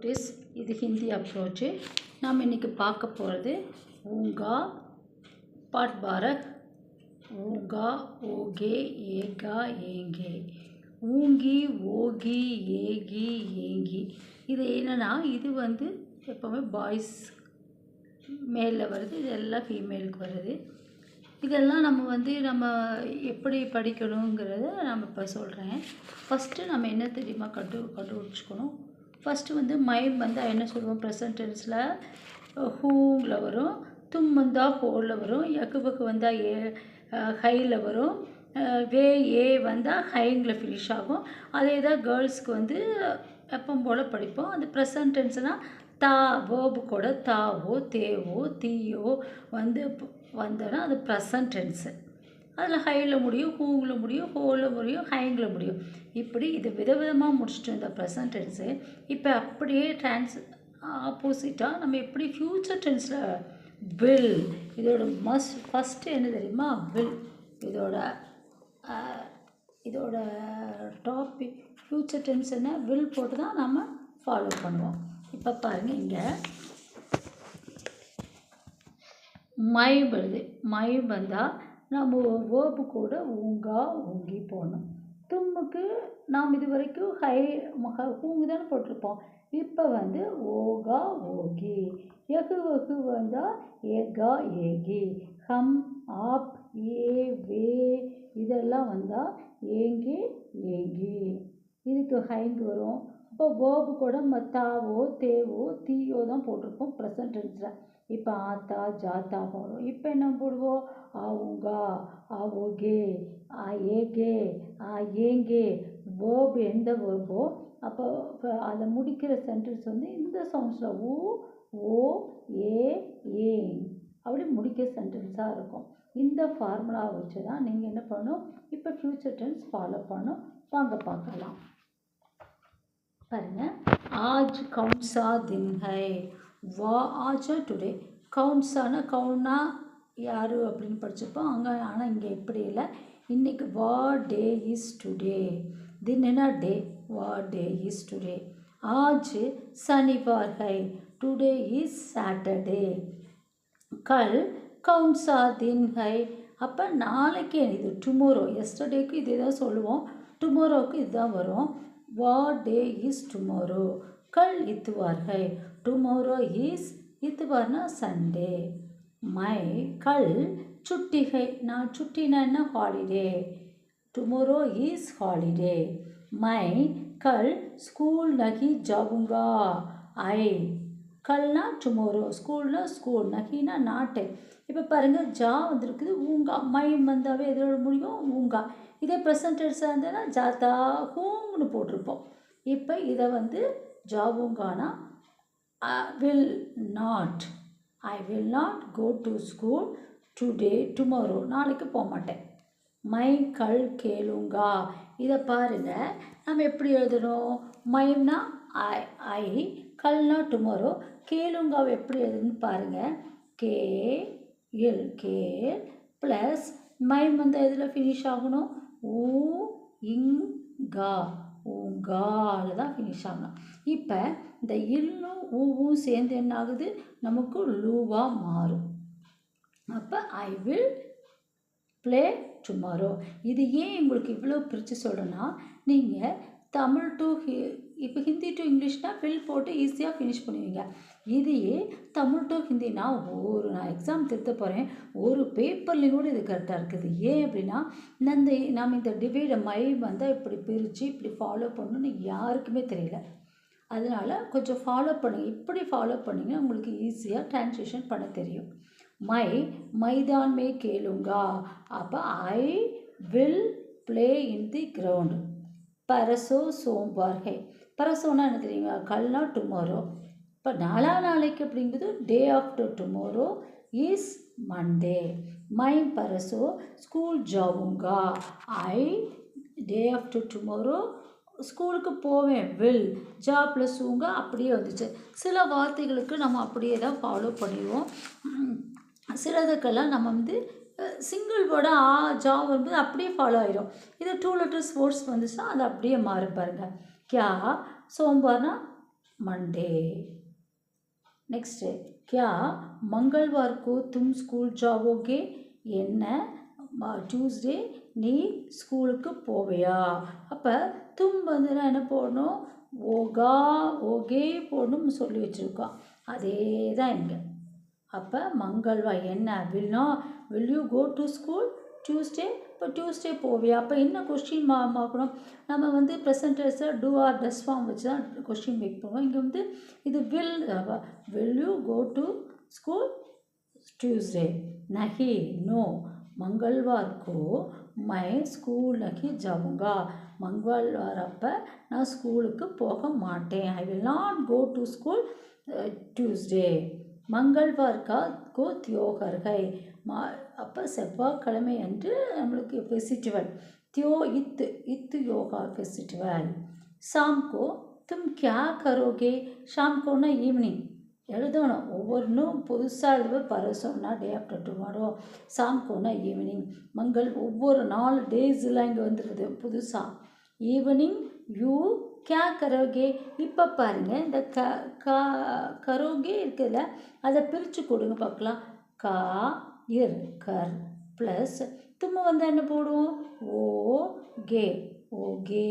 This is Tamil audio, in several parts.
நோட்டீஸ் இது ஹிந்தி அப்ரோச்சு. நாம் இன்றைக்கி பார்க்க போகிறது ஊங்கா பாட் பாரக். ஊங்கா ஓகே ஏகா ஏங்கே, ஊங்கி ஓகி ஏகி ஏங்கி. இது என்னென்னா இது வந்து எப்போவுமே பாய்ஸ் மேலில் வருது, இது எல்லாம் ஃபீமேலுக்கு வருது. இதெல்லாம் நம்ம எப்படி படிக்கணுங்கிறத நம்ம இப்போ சொல்கிறேன். ஃபஸ்ட்டு நம்ம என்ன தெரியுமா கண்டுபிடிச்சிக்கணும். ஃபஸ்ட்டு வந்து மைம் வந்து என்ன சொல்லுவோம், ப்ரெசன்ட் டென்ஸில் ஹூங்கில் வரும், தும் வந்தால் ஹோலில் வரும், யக்குபக்கு வந்தால் ஹையில் வரும், வே ஏ வந்தால் ஹைங்கில் ஃபினிஷ் ஆகும். அதே தான் கேர்ள்ஸ்க்கு வந்து எப்பவும் போல் படிப்போம். அது ப்ரெசன்ட் டென்ஸ்னால் தா வேர்பு கூட தாவோ தேவோ தீயோ வந்தோன்னா அது ப்ரெசன்ட் டென்ஸு. அதில் ஹையில் முடியும், ஹூங்கில் முடியும், ஹோலில் முடியும், ஹைங்கில் முடியும். இப்படி இது விதவிதமாக முடிச்சுட்டு இந்த ப்ரெசன்ட் டென்ஸு. இப்போ அப்படியே ஆப்போசிட்டாக நம்ம எப்படி ஃப்யூச்சர் டென்ஸில் வில், இதோட ஃபஸ்ட்டு என்ன தெரியுமா, வில். இதோட டாபிக் ஃப்யூச்சர் டென்ஸ் என்ன, வில் போட்டு தான் நம்ம ஃபாலோ பண்ணுவோம். இப்போ பாருங்கள், இங்கே மை வருது. மை வந்தால் நம்ம வேர்பு கூட ஊங்கா ஊங்கி போடணும். தும்முக்கு நாம் இது வரைக்கும் ஊங்கு தானே போட்டிருப்போம். இப்போ வந்து ஓகா ஓகி. எகு வகு வந்தால் ஏகா ஏகி. ஹம் ஆப் ஏ வே இதெல்லாம் வந்தால் ஏங்கி ஏங்கி. இதுக்கு ஹைங்கு வரும். அப்போ வேர்பு கூட தாவோ தேவோ தீயோ தான் போட்டிருப்போம் ப்ரெசன்ட் டென்ஸில். இப்போ ஆத்தா ஜாத்தா போடும். இப்போ என்ன போடுவோம், ஆவுங்கா ஆவோகே ஏகே ஏங்கே. வேர்பு எந்த வேர்போ அப்போ அதை முடிக்கிற சென்டென்ஸ் வந்து இந்த சவுண்ட்ஸில் ஊ ஓ ஏ ஏங் அப்படி முடிக்கிற சென்டென்ஸாக இருக்கும். இந்த ஃபார்முலா வச்சு தான் நீங்கள் என்ன பண்ணணும், இப்போ ஃப்யூச்சர் டென்ஸ் ஃபாலோ பண்ணணும். வாங்க பார்க்கலாம். பாருங்கள், ஆஜ் கவுன்சா தின் ஹை. வா ஆஜா டுடே. கவுன்சானா கவுனா யார் அப்படின்னு படிச்சிருப்போம் அங்கே. ஆனால் இங்கே இப்படி இல்லை. இன்றைக்கி வா டே இஸ் டுடே. தின்னா டே, வா டே இஸ் டுடே. ஆஜ் சனிவார் ஹை. Today is Saturday. கல் கவுன்சா தின் ஹை. அப்போ நாளைக்கு இது டுமாரோ. எஸ்டர்டேக்கு இதே தான் சொல்லுவோம், டுமாரோவுக்கு இதுதான் வரும். வா டே இஸ் டுமாரோ. கல் இத்துவார் ஹை. டுமாரோ இஸ் இத்துவார்னா சண்டே. மை கல் சுட்டி ஹை. நான் சுட்டினா என்ன, ஹாலிடே. Tomorrow is holiday. மை கல் ஸ்கூல் நகி ஜாவுங்கா. ஐ கல்னா டுமாரோ, ஸ்கூல்னா ஸ்கூல், நகினா நாட்டு. இப்போ பாருங்கள், ஜா வந்துருக்குது, ஊங்கா. மை வந்தாவே எதோட முடியும், ஊங்கா. இதே ப்ரெசன்ட் டென்ஸாக இருந்ததுன்னா ஜாத்தா ஹூங்னு போட்டிருப்போம். இப்போ இதை வந்து ஜாவுங்கானா will not. I will not go to school today, tomorrow, நாளைக்கு போக மாட்டேன். மை கல் கேளுங்கா. இதை பாருங்கள், நம்ம எப்படி எழுதணும். மைம்னா ஐ, கல்னா டுமாரோ, கேளுங்காவை எப்படி எழுதுன்னு பாருங்கள். கே எல் கேல் ப்ளஸ் மைம் வந்து எதில் ஃபினிஷ் ஆகணும், ஊ இங்கா, ஊங்காவில் தான் ஃபினிஷ் ஆகணும். இப்போ இந்த இல்லும் ஊவும் சேர்ந்து என்ன ஆகுது, நமக்கு லூவாக மாறும். அப்போ ஐ வில் ப்ளே டுமாரோ. இது ஏன் உங்களுக்கு இவ்வளோ பிரித்து சொல்கிறேன்னா, நீங்கள் தமிழ் டு இப்போ ஹிந்தி டு இங்கிலீஷ்னால் வில் போட்டு ஈஸியாக ஃபினிஷ் பண்ணுவீங்க. இதையே தமிழ் டு ஹிந்தினா நான் எக்ஸாம் திருத்த போகிறேன், ஒரு பேப்பர்லேயும் கூட இது கரெக்டாக இருக்குது. ஏன் அப்படின்னா நம்ம இந்த டிவைடை மை வந்தால் இப்படி பிரித்து இப்படி ஃபாலோ பண்ணணும்னு யாருக்குமே தெரியல. அதனால் கொஞ்சம் ஃபாலோ பண்ணுங்கள். இப்படி ஃபாலோ பண்ணிங்கன்னா உங்களுக்கு ஈஸியாக ட்ரான்ஸ்லேஷன் பண்ண தெரியும். மை மைதான் மே கேளுங்கா. அப்போ I will play in the ground. பரசோ சோம்வார் ஹை. பரசோனா என்ன தெரியுங்களா, கல்னா டுமாரோ. இப்போ நாளைக்கு அப்படிங்கிறது day after tomorrow is Monday. மை பரசோ ஸ்கூல் ஜாவுங்கா. ஐ டே ஆஃப்டர் டுமாரோ ஸ்கூலுக்கு போவேன். வில் ஜா ப்ளஸ் ஊங்க அப்படியே வந்துச்சு. சில வார்த்தைகளுக்கு நம்ம அப்படியே தான் ஃபாலோ பண்ணிடுவோம். சிலதுக்கெல்லாம் நம்ம வந்து சிங்கிள் வேர்டாக ஜா வரும்போது அப்படியே ஃபாலோ ஆகிடும். இது 2 letters வேர்ட்ஸ் வந்துச்சுன்னா அது அப்படியே மாறும். பாருங்கள், கியா சோம்பார்னா मंडे। नेक्स्ट क्या मंगलवार को तुम स्कूल जाओगे என்ன டியூஸ்டே நீ ஸ்கூலுக்கு போவியா அப்போ தும் வந்துன்னா என்ன போடணும் ஓகா ஓகே போடணும்னு சொல்லி வச்சுருக்கோம் அதே தான் இங்கே அப்போ மங்கள்வார் என்ன will you go to school Tuesday இப்போ டியூஸ்டே போவியா அப்போ என்ன கொஸ்டின் பார்க்கணும் நம்ம வந்து ப்ரெசன்டென்ஸை டூ ஆர் டஸ் ஃபார்ம் வச்சு தான் கொஸ்டின் மேக் பண்ணுவோம் இங்கே வந்து இது will you go to school Tuesday नहीं नो मंगलवार को मैं स्कूल नहीं जाऊँगा मंगलवार அப்போ நான் ஸ்கூலுக்கு போக மாட்டேன் I will not go to school Tuesday मंगलवार को त्योहार है அப்போ செவ்வாய்க்கிழமை அன்று நம்மளுக்கு ஃபெஸ்டிவல் इत योगा फेस्टिवल शाम को तुम क्या करोगे शाम को ना ஈவினிங் எழுதணும் ஒவ்வொன்றும் புதுசாக எழுதுவது பரவசம்னா டே ஆஃப்டர் டுமாரோ சாம்கோனா ஈவினிங் ஒவ்வொரு 4 டேஸ்லாம் இங்கே வந்துடுது புதுசாக ஈவினிங் யூ क्या करोगे இப்போ பாருங்கள் இந்த கரோகே இருக்குதுல்ல அதை பிரித்து கொடுங்க பார்க்கலாம் கா இர் கர் ப்ளஸ் தும்ம வந்து என்ன போடுவோம் ஓகே ஓகே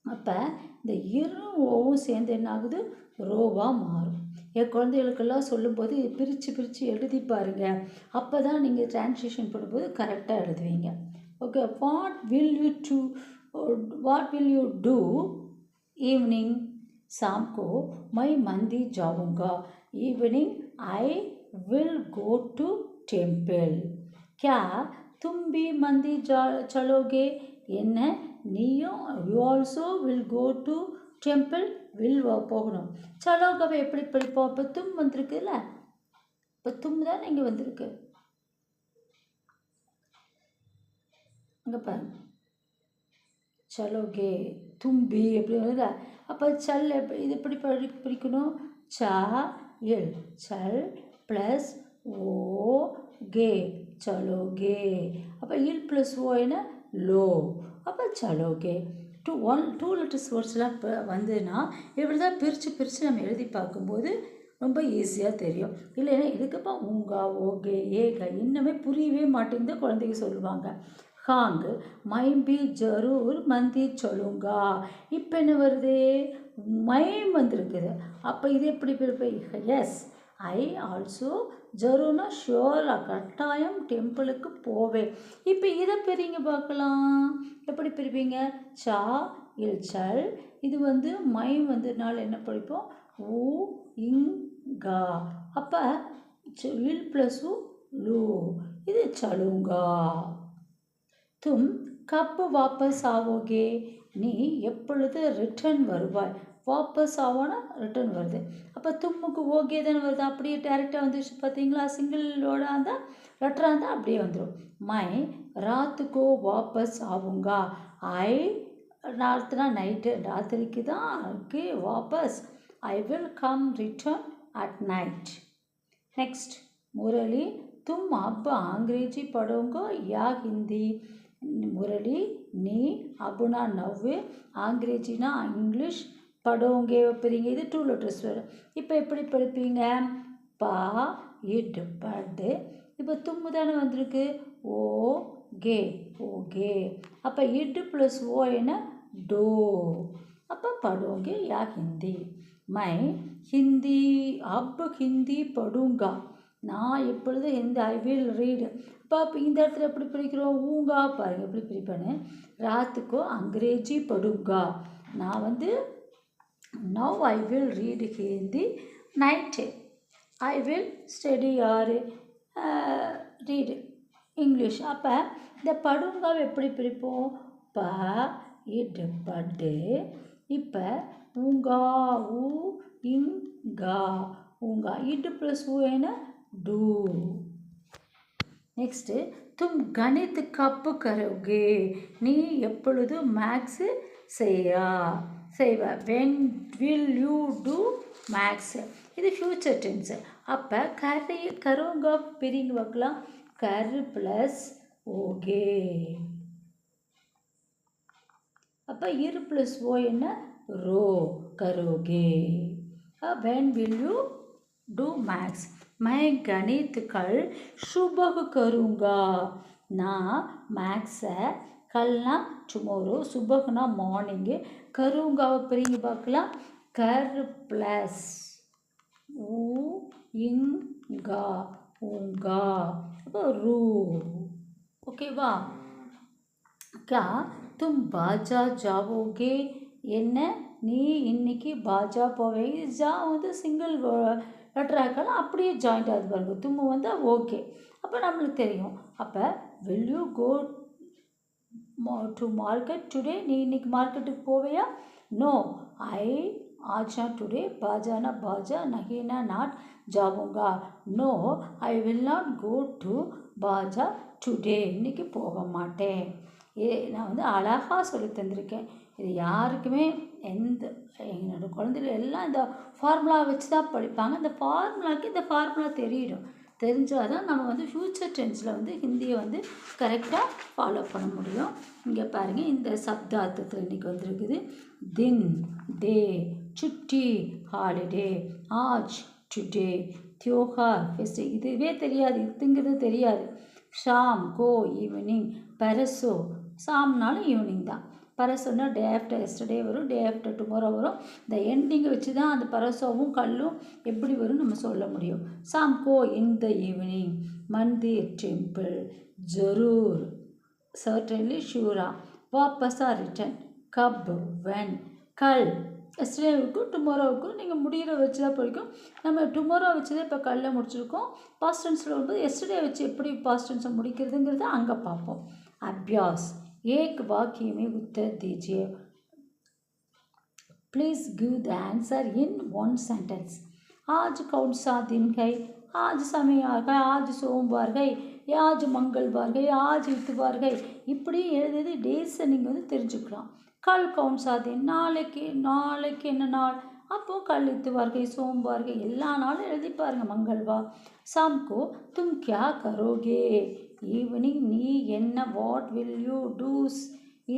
அப்போ இந்த இரும் ஓவும் சேர்ந்து என்ன ஆகுது ரோவாக மாறும் என் குழந்தைகளுக்கெல்லாம் சொல்லும்போது பிரித்து எழுதி பாருங்கள் அப்போ தான் நீங்கள் ட்ரான்ஸ்லேஷன் பண்ணும்போது கரெக்டாக எழுதுவீங்க okay what will you do evening शाम को मैं मंदिर जाऊँगा evening I will go to temple क्या तुम भी मंदिर चलोगे என்ன நீயும் you also will go to temple will போகணும் சலோகவை எப்படி படிப்போம் இப்போ தும் வந்திருக்குல்ல இப்போ தும் தான் இங்கே வந்திருக்கு அங்கே பாருங்க சலோகே தும்பி எப்படி வருதா அப்போ சல் இது எப்படி பிடிக்கணும் சா இல் சல் ப்ளஸ் ஓ கே சலோகே அப்போ இல் ப்ளஸ் ஓ என்ன लो அப்போ சலோகே 2 letters வேர்ட்ஸ்லாம் இப்போ வந்துன்னா இப்படி தான் பிரித்து நம்ம எழுதி பார்க்கும்போது ரொம்ப ஈஸியாக தெரியும் இல்லைன்னா இதுக்குப்பா ஊங்கா ஓகே ஏகா இன்னுமே புரியவே மாட்டேங்குது குழந்தைங்க சொல்லுவாங்க ஹாங் மைம்பி ஜரூர் மந்திர் சொல்லுங்கா இப்போ என்ன வருது மைம் வந்திருக்குது அப்போ இது எப்படி எஸ் ஐ ஆல்சோ ஜரூர்னா ஷியோராக கட்டாயம் டெம்பிளுக்கு போவேன் இப்போ இதை பிரிங்க பார்க்கலாம் எப்படி பிரிப்பீங்க சா இல் சல் இது வந்து மைம் வந்ததுனால என்ன படிப்போம் ஊ இங் கா அப்போ இல் ப்ளஸ் ஊ லூ இது சலுங்கா தும் கப் வாபஸ் ஆவோகே நீ எப்பொழுது ரிட்டர்ன் வருவாய் வாபஸ் ஆவோன்னா ரிட்டர்ன் வருது அப்போ தும்முக்கு ஓகே தானே வருது அப்படியே டேரெக்டாக வந்துச்சு பார்த்தீங்களா சிங்கிளோட இருந்தால் லெட்டராக இருந்தால் அப்படியே வந்துடும் மை ராத்துக்கோ வாபஸ் ஆவுங்கா ஐ ராத்திரா நைட்டு ராத்திரிக்கு தான் இருக்கு வாபஸ் I will come return at night next Murali तुम अब अंग्रेजी पढ़ोगे या हिंदी मुरली नी अब ना नव्वे अंग्रेजी ना इंग्लिश पढ़ोगे पढ़ेंगे இது 2 letters வரும் இப்போ எப்படி படிப்பீங்க பா இட் பட் இப்போ தும் தானே வந்திருக்கு ஓ கே ஓகே அப்போ இட் ப்ளஸ் ஓ என்ன டோ அப்போ பढ़ोगे या हिंदी मैं हिंदी अब हिंदी पढ़ूंगा நான் இப்பொழுது ஹிந்தி ஐ வில் ரீடு இப்போ இந்த இடத்துல எப்படி பிரிக்கிறோம் ஊங்கா பாருங்கள் எப்படி பிரிப்பேன்னு ராத்துக்கோ அங்கிரேஜி படுங்கா நான் வந்து now I will read Hindi night I will study R read English அப்போ இந்த படுங்காவை எப்படி பிரிப்போம் ப இட் பட்டு இப்போ ஊங்கா ஊ இங்கா ஊங்கா இட் ப்ளஸ் ஊ என்ன डू नेक्स्ट तुम गणित कब करोगे நீ எப்பொழுது மேக்ஸ் செய்வ when will you do makes இது ஃபியூச்சர் டென்ஸ் அப்போ கரோங்க பிரிங்க பார்க்கலாம் கர் ப்ளஸ் ஓகே அப்போ இரு ப்ளஸ் ஓ என்ன रो करोगे. When will you do maths? मैं गणित कल सुबह करूँगा. நான் மேக்ஸை கல்னா டுமாரோ, சுபஹ்னா மார்னிங்கு, கருங்காவை பிரிங்க பார்க்கலாம். கர் ப்ளஸ் ஊ இங்கா ஊங்கா, அப்போ ரூ. ஓகேவா? क्या तुम बाजा जाओगे? என்ன நீ இன்னைக்கு பாஜா போவீங்க. ஜா வந்து சிங்கிள் லெட்டராக இருக்கலாம், அப்படியே ஜாயிண்ட் ஆகுது பாருங்க. தும்மு வந்து ஓகே, அப்போ நம்மளுக்கு தெரியும். அப்போ will you go to market today? நீ இன்னைக்கு மார்க்கெட்டுக்கு போவியா? நோ ஐ ஆச்சா டுடே. பாஜானா பாஜா, நகினா நாட், ஜாவுங்கா. No I will not go to பாஜா டுடே. இன்னைக்கு போக மாட்டேன். நான் வந்து அழகாக சொல்லி தந்திருக்கேன். இது யாருக்குமே என்னோட குழந்தைகள் எல்லாம் இந்த ஃபார்முலா வச்சு தான் படிப்பாங்க. இந்த ஃபார்முலாவுக்கு இந்த ஃபார்முலா தெரியணும். தெரிஞ்சால் தான் நம்ம வந்து ஃப்யூச்சர் டென்ஸில் வந்து ஹிந்தியை வந்து கரெக்டாக ஃபாலோ பண்ண முடியும். இங்கே பாருங்கள், இந்த சப்தார்த்தத்தில் இன்றைக்கி வந்திருக்குது. தின், டே, சுட்டி, ஹாலிடே, ஆஜ், டுடே, தியோகார், ஃபெஸ்ட். இதுவே தெரியாது, இதுங்கிறது தெரியாது. ஷாம், கோ, ஈவினிங். பரசோ, ஷாம்னாலும் ஈவினிங் தான். பரசோன்னா டே ஆஃப்டர் எஸ்டர்டே வரும், டே ஆஃப்டர் டுமாரோ வரும். இந்த எண்டிங்கை வச்சு தான் அந்த பரசோவும் கல்லும் எப்படி வரும் நம்ம சொல்ல முடியும். ஷாம் கோ, இன் த ஈவினிங். மந்திர், டெம்பிள். ஜரூர், சர்டன்லி, ஷூரா. வாப்பஸா, ரிட்டன். கப், வென். கல், எஸ்டர்டேவுக்கும் டுமாரோவுக்கும் நீங்கள் முடிகிற வச்சு தான் படிக்கும். நம்ம டுமாரோ வச்சு தான் இப்போ கல்லை முடிச்சிருக்கோம். பாஸ்ட் டென்ஸில் வரும்போது எஸ்டர்டே வச்சு எப்படி பாஸ்ட் டென்ஸை முடிக்கிறதுங்கிறத அங்கே பார்ப்போம். अभ्यास, एक वाक्य में उत्तर दीजिए. Please give the answer in one sentence. आज कौन सा दिन है? आज शनिवार है, आज सोमवार है, आज मंगलवार है, आज इतवार है. இப்படி எழுதுறது டேஸை நீங்கள் வந்து தெரிஞ்சுக்கலாம். கல் कौन सा दिन? நாளைக்கு என்ன நாள்? அப்போது கல் इतवार है, सोमवार है, எல்லா நாளும் எழுதி பாருங்கள். मंगलवार. शाम को तुम क्या करोगे? ஈவினிங் நீ என்ன? What will you do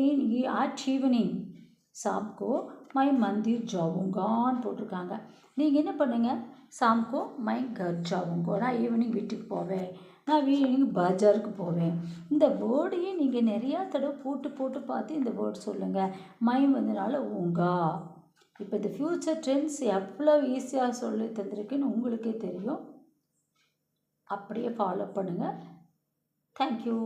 in at evening? சாம்கோ மை மந்திர் ஜாவுங்கான்னு போட்டிருக்காங்க. நீங்கள் என்ன பண்ணுங்கள்? சாம்கோ மை கர் ஜாவுங்கோ. நான் ஈவினிங் வீட்டுக்கு போவேன், நான் ஈவினிங் பஜாருக்கு போவேன். இந்த வேர்டையே நீங்கள் நிறையா தடவை போட்டு பார்த்து இந்த வேர்ட் சொல்லுங்கள். மை வந்தனால ஊங்கா. இப்போ இந்த ஃப்யூச்சர் டென்ஸ் எவ்வளோ ஈஸியாக சொல்லி தந்திருக்குன்னு உங்களுக்கே தெரியும். அப்படியே ஃபாலோ பண்ணுங்கள். Thank you.